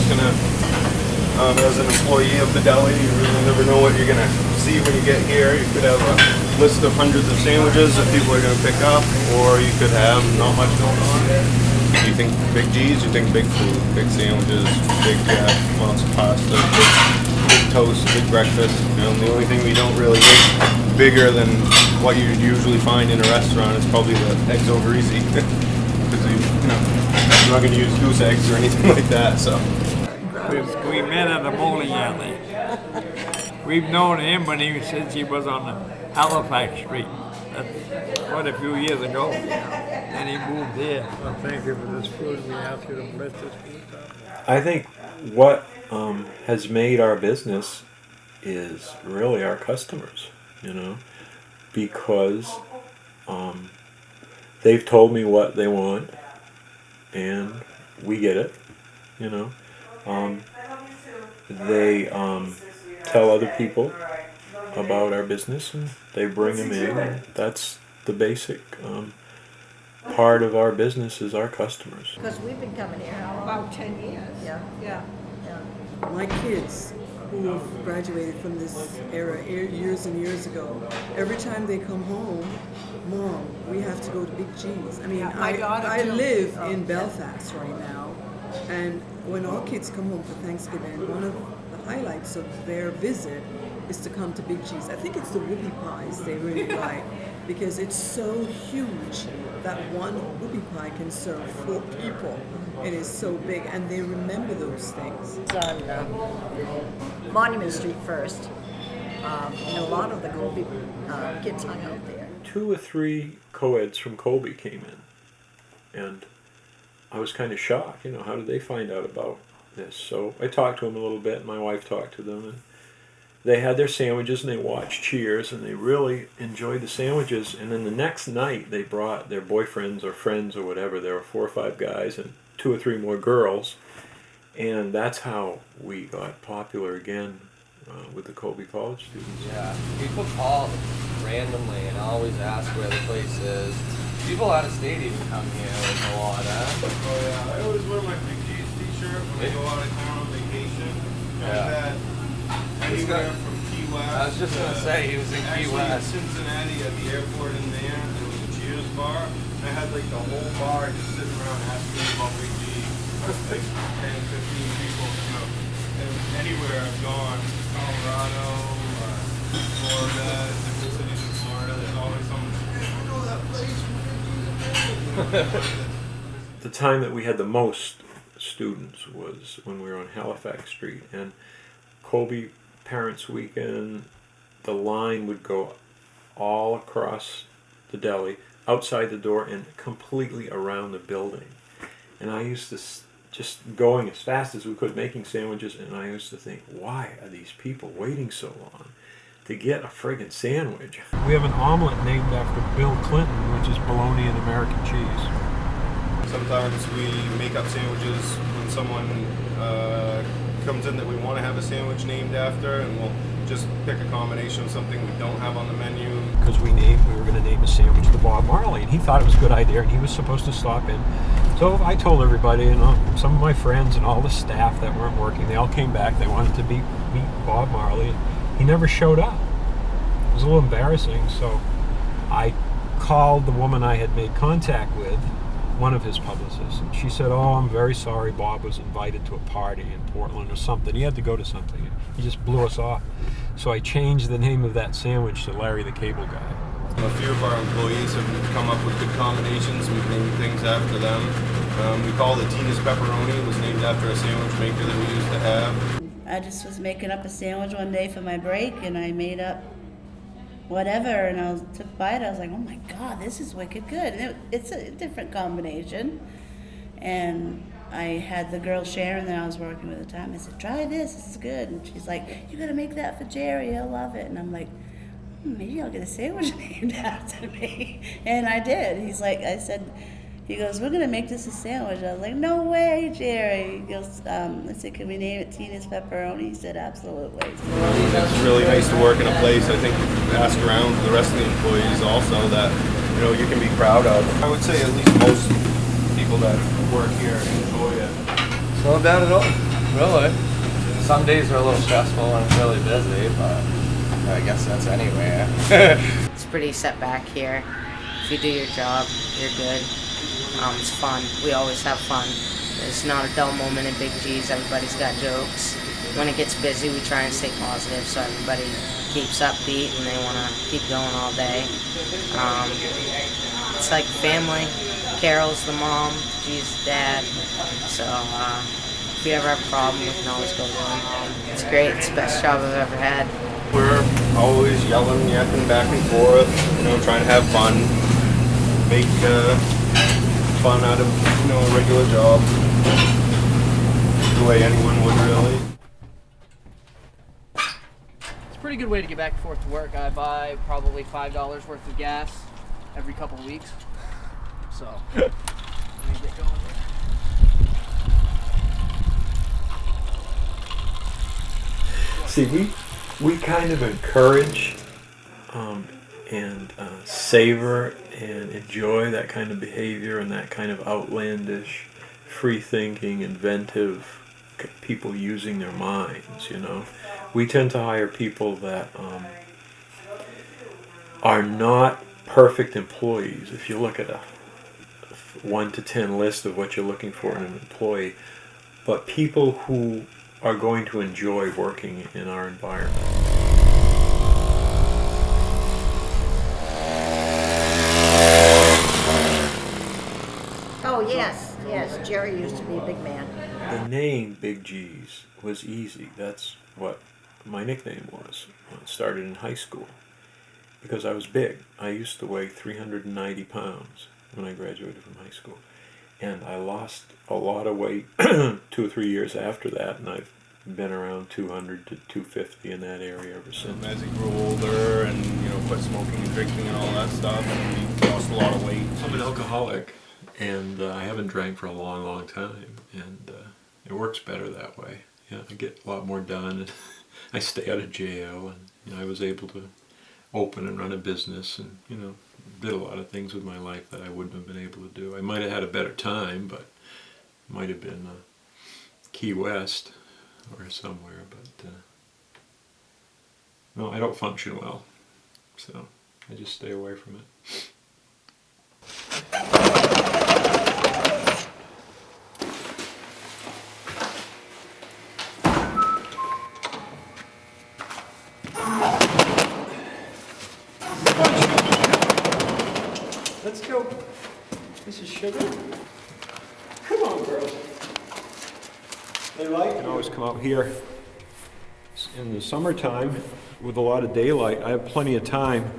it's gonna, as an employee of the deli, you really never know what you're gonna see when you get here. You could have a list of hundreds of sandwiches that people are gonna pick up, or you could have not much going on. You think big G's, you think big food, big sandwiches, big amounts of pasta, big toast, big breakfast. The only thing we don't really make bigger than what you usually find in a restaurant is probably the eggs over easy. Because you're not going to use goose eggs or anything like that. So we met at a bowling alley. We've known him since he was on Halifax Street. That's quite a few years ago. And he moved here. Well, thank you for this food. We ask you to bless this food. I think what has made our business is really our customers, because they've told me what they want, and we get it, They tell other people about our business, and they bring them in. And that's the basic part of our business is our customers. Because we've been coming here About 10 years. Yeah. My kids who have graduated from this era years and years ago, every time they come home, Mom, we have to go to Big G's. I mean, Yeah, my daughter I too. live Oh, in yeah. Belfast right now, and when our kids come home for Thanksgiving, one of the highlights of their visit is to come to Big G's. I think it's the whoopie pies they really like, because it's so huge that one whoopie pie can serve 4 people. It is so big, and they remember those things. It's on Monument Street first. And a lot of the Colby kids hung out there. 2 or 3 co-eds from Colby came in, and I was kind of shocked. How did they find out about this? So I talked to them a little bit, and my wife talked to them, and they had their sandwiches, and they watched Cheers, and they really enjoyed the sandwiches. And then the next night, they brought their boyfriends or friends or whatever. There were 4 or 5 guys and 2 or 3 more girls, and that's how we got popular again with the Colby College students. Yeah, people call randomly and always ask where the place is. People out of state even come here with a lot, huh? Oh yeah, I always wear my Big G's t-shirt when I go out of town on vacation. Yeah. Anywhere from Key West. I was just gonna say, he was in Key Actually, West. in Cincinnati at the airport in there, there was a Cheers bar. And I had like the whole bar just sitting around asking about Big G. Like 10, 15 people, And anywhere I've gone, Colorado, Florida, different cities in Florida, there's always someone, I know that place. The time that we had the most students was when we were on Halifax Street, and Colby Parents Weekend, the line would go all across the deli, outside the door, and completely around the building. And I used to just going as fast as we could, making sandwiches, and I used to think, why are these people waiting so long to get a friggin' sandwich? We have an omelet named after Bill Clinton, which is bologna and American cheese. Sometimes we make up sandwiches when someone comes in that we want to have a sandwich named after, and we'll just pick a combination of something we don't have on the menu. Because we were going to name a sandwich to Bob Marley, and he thought it was a good idea, and he was supposed to stop in. So I told everybody, some of my friends and all the staff that weren't working, they all came back. They wanted to meet Bob Marley. He never showed up. It was a little embarrassing, so I called the woman I had made contact with, one of his publicists, and she said, "Oh, I'm very sorry, Bob was invited to a party in Portland or something. He had to go to something. He just blew us off." So I changed the name of that sandwich to Larry the Cable Guy. A few of our employees have come up with good combinations. We've named things after them. We call it Tina's Pepperoni. It was named after a sandwich maker that we used to have. I just was making up a sandwich one day for my break, and I made up whatever, and I took a bite. I was like, oh my God, this is wicked good. And it's a different combination. And I had the girl Sharon that I was working with at the time. I said, try this is good. And she's like, you gotta make that for Jerry, he'll love it. And I'm like, maybe I'll get a sandwich named after me. And I did. He goes, we're going to make this a sandwich. I was like, no way, Jerry. He goes, I said, can we name it Tina's Pepperoni? He said, absolutely. It's really nice to work in a place, I think, ask around to the rest of the employees also that, you can be proud of. I would say at least most people that work here enjoy it. It's not bad at all. Really? Some days are a little stressful and it's really busy, but I guess that's anywhere. It's pretty set back here. If you do your job, you're good. It's fun. We always have fun. There's not a dull moment in Big G's. Everybody's got jokes. When it gets busy, we try and stay positive so everybody keeps upbeat and they want to keep going all day. It's like family. Carol's the mom, G's the dad. So if we ever have a problem, we can always go to them. It's great. It's the best job I've ever had. We're always yelling, yapping back and forth, trying to have fun, make fun out of, a regular job, the way anyone would really. It's a pretty good way to get back and forth to work. I buy probably $5 worth of gas every couple of weeks. So, let me get going here. See, we kind of encourage and savor and enjoy that kind of behavior and that kind of outlandish, free-thinking, inventive people using their minds, We tend to hire people that are not perfect employees. If you look at a 1 to 10 list of what you're looking for in an employee, but people who are going to enjoy working in our environment. Oh, yes, Jerry used to be a big man. The name Big G's was easy. That's what my nickname was when it started in high school. Because I was big. I used to weigh 390 pounds when I graduated from high school. And I lost a lot of weight 2 or 3 years after that, and I've been around 200 to 250 in that area ever since. As he grew older and, quit smoking and drinking and all that stuff, and he lost a lot of weight. I'm an alcoholic, and I haven't drank for a long, long time, and it works better that way. I get a lot more done, and I stay out of jail, and I was able to open and run a business, and did a lot of things with my life that I wouldn't have been able to do. I might have had a better time, but it might have been Key West or somewhere, but no, I don't function well, so I just stay away from it. Let's go. This is Sugar. Come on, girls. They can always come out here in the summertime with a lot of daylight. I have plenty of time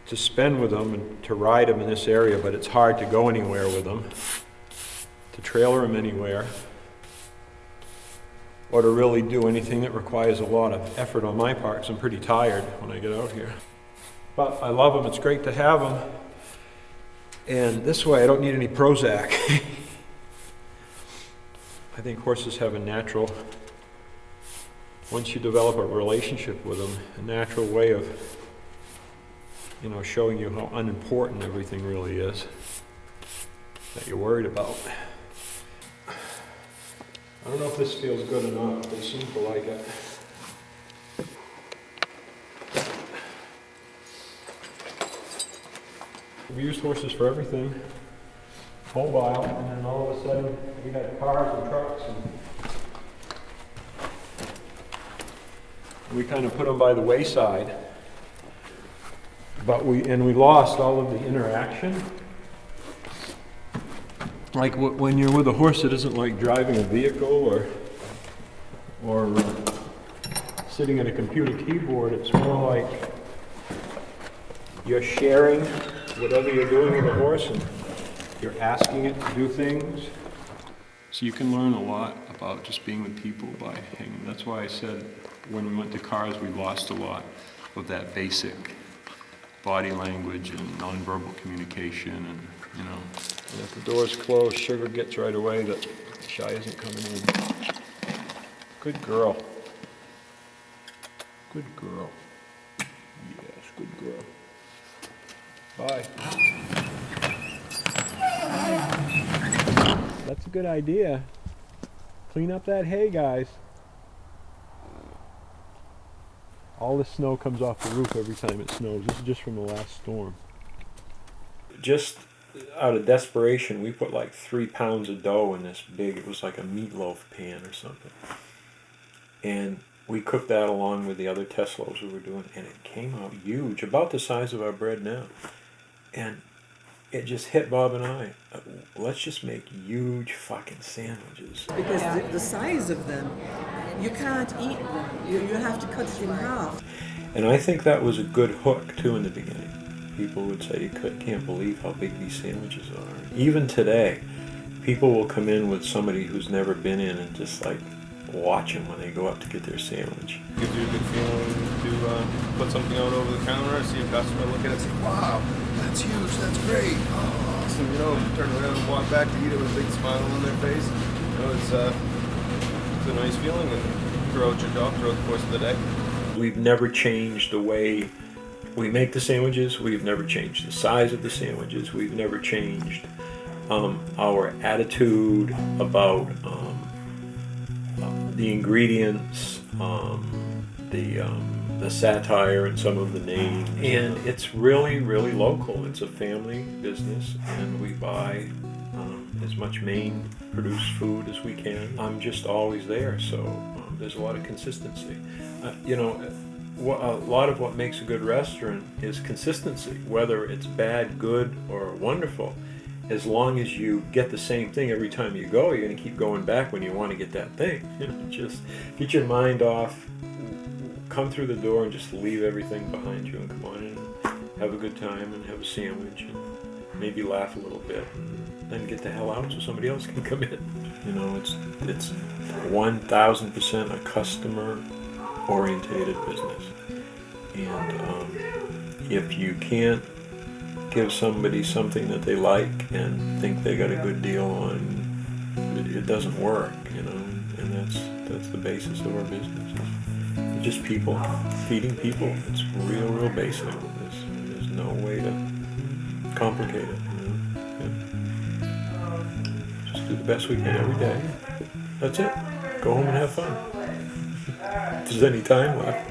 to spend with them and to ride them in this area, but it's hard to go anywhere with them, to trailer them anywhere, or to really do anything that requires a lot of effort on my part, because I'm pretty tired when I get out here. But I love them. It's great to have them. And this way I don't need any Prozac. I think horses have a natural, once you develop a relationship with them, a natural way of, showing you how unimportant everything really is that you're worried about. I don't know if this feels good or not, but they seem to like it. We used horses for everything, a whole while, and then all of a sudden we had cars and trucks, and we kind of put them by the wayside. But we lost all of the interaction. Like when you're with a horse, it isn't like driving a vehicle or sitting at a computer keyboard. It's more like you're sharing whatever you're doing with a horse, and you're asking it to do things. So you can learn a lot about just being with people by hanging. That's why I said when we went to cars, we lost a lot of that basic body language and nonverbal communication, and And if the door's closed, Sugar gets right away that Shy isn't coming in. Good girl. Good girl. Yes, good girl. Bye. That's a good idea. Clean up that hay, guys. All the snow comes off the roof every time it snows. This is just from the last storm. Just out of desperation, we put like 3 pounds of dough in this big, it was like a meatloaf pan or something. And we cooked that along with the other Teslos we were doing, and it came out huge, about the size of our bread now. And it just hit Bob and I. Let's just make huge fucking sandwiches. Because the size of them, you can't eat them. You have to cut it in half. And I think that was a good hook too in the beginning. People would say, you can't believe how big these sandwiches are. Even today, people will come in with somebody who's never been in and just like watch them when they go up to get their sandwich. Gives you a good feeling to put something out over the counter, see a customer look at it and say, wow, that's huge, that's great, oh, awesome, you know, turn around and walk back to eat it with a big smile on their face. You know, it's a nice feeling, and throughout your job, throughout the course of the day. We've never changed the way we make the sandwiches. We've never changed the size of the sandwiches. We've never changed our attitude about the ingredients, the satire and some of the names. And it's really, really local. It's a family business, and we buy as much Maine-produced food as we can. I'm just always there, so there's a lot of consistency. You know, a lot of what makes a good restaurant is consistency, whether it's bad, good, or wonderful. As long as you get the same thing every time you go, you're going to keep going back when you want to get that thing. You know, just get your mind off, come through the door and just leave everything behind you and come on in and have a good time and have a sandwich and maybe laugh a little bit and then get the hell out so somebody else can come in. You know, it's 1000% a customer-orientated business. And if you can't give somebody something that they like and think they got a good deal on, it doesn't work, you know, and that's the basis of our business. It's just people, feeding people. It's real basic. There's no way to complicate it, you know. Yeah. Just do the best we can every day. That's it. Go home and have fun. If there's any time left.